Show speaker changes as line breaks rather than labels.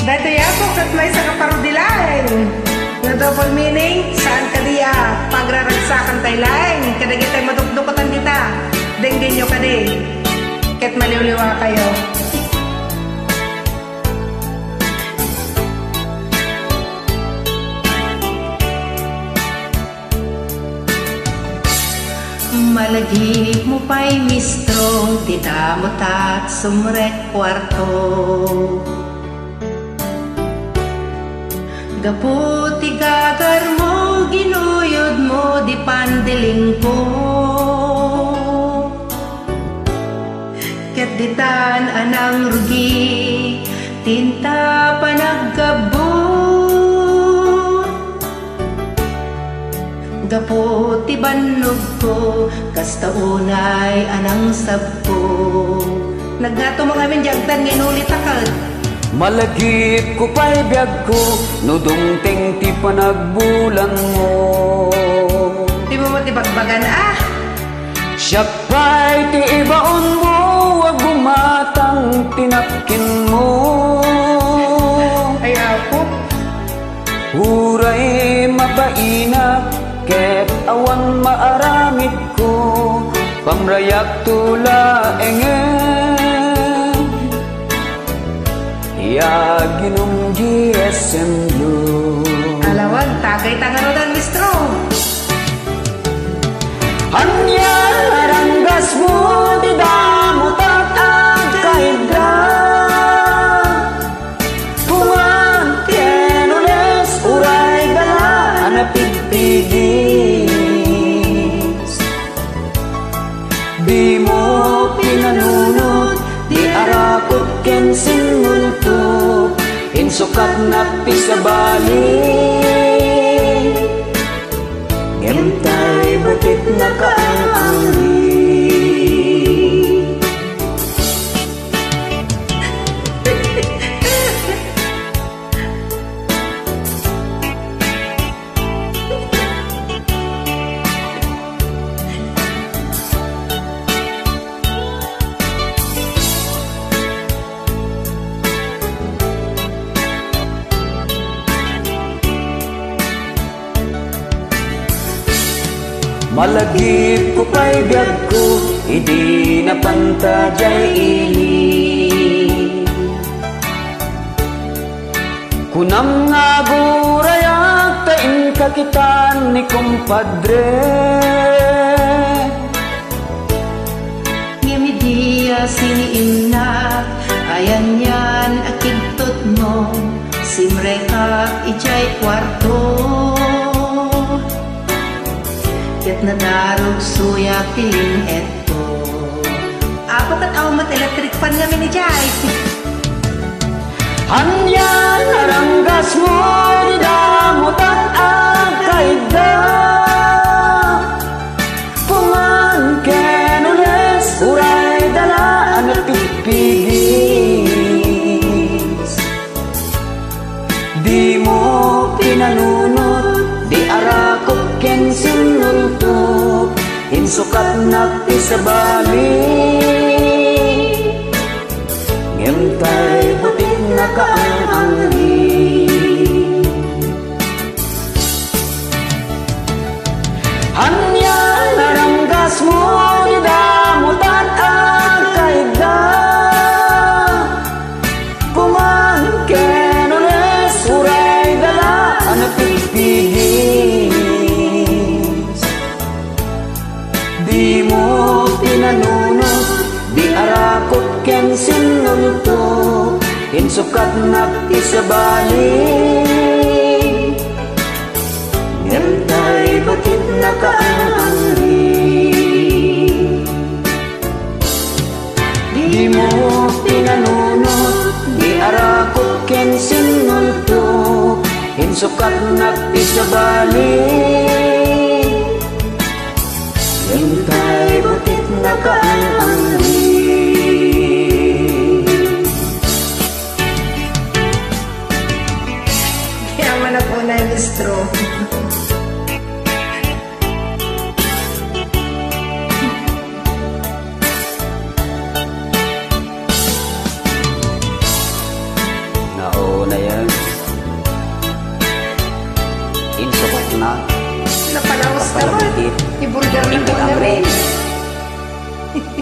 Dito yapok at may sa kaparudilain. Nga double meaning, saan ka diya? Pagraragsakan tayo lain. Kadagi tayo madukdukotan kita. Denggin nyo ka di. Ket maliwliwa kayo.
Malagip mo pa'y mistrong tidamot at sumrek kwarto. Gaputi gagar mo, ginuyod mo, di pandiling ko. Ket ditan anang rugi, tinta panaggabo. Gaputi bannog ko, kasta unay anang sabko. Naggato mga amin jagtan nginulit akal.
Malagip ko pa'y biyag ko, nudungting ti panagbulan mo.
Di mo matibagbagan ah.
Siya pa'y ti ibaon mo, wag gumatang tinapkin mo.
Ay ako.
Huray mabainak, ket awan maaramid ko, pamrayak tula engen. Ya ginong GSM Blue.
Alawag, tagay tangarodan mistro.
Hanya ranggas mo, di damot at agkaidra. Kuman tienules, uray dala, anapigpigis. Di mo pinanunod, di arakot ken sinulto, insukat na pisabali. Gentay butit na kaang-angli. Malagip ko pa'y biyag ko, idi na pantajay ini. Kunam nga gurayak, tain kakitan ni kumpadre.
Ngimidiya siniimnak, ayan yan akigtot mo, simrekak ijay kwarto. Ket nadarog suya piling eto.
Apo kat awmat electric fan nga minijay.
Hanyan aranggas mo, di damot at agkaida. Puman kenules, uray dala, anapigpigis. Di mo pinanunod, di arakot ken sinulto, insukat na pisabali. Ngentay butik na kaang-angli. Hanya naranggas mo, di damot at agkaida. Puman kenules, uray dala, anapigpigis. Di mo pinanunod, di arakot ken sinulto, insukat na isabali. Ngentay batit na kaang-angli. Di mo pinanunod, di arakot ken sinulto, insukat na isabali. Ngentay batit na kaang-angli.
Yaman ako na mistro.
insukat na
Napalawas ka man.
Papalabigit.
Ibulgar na
Ingit
ko
ang
na rin.
rin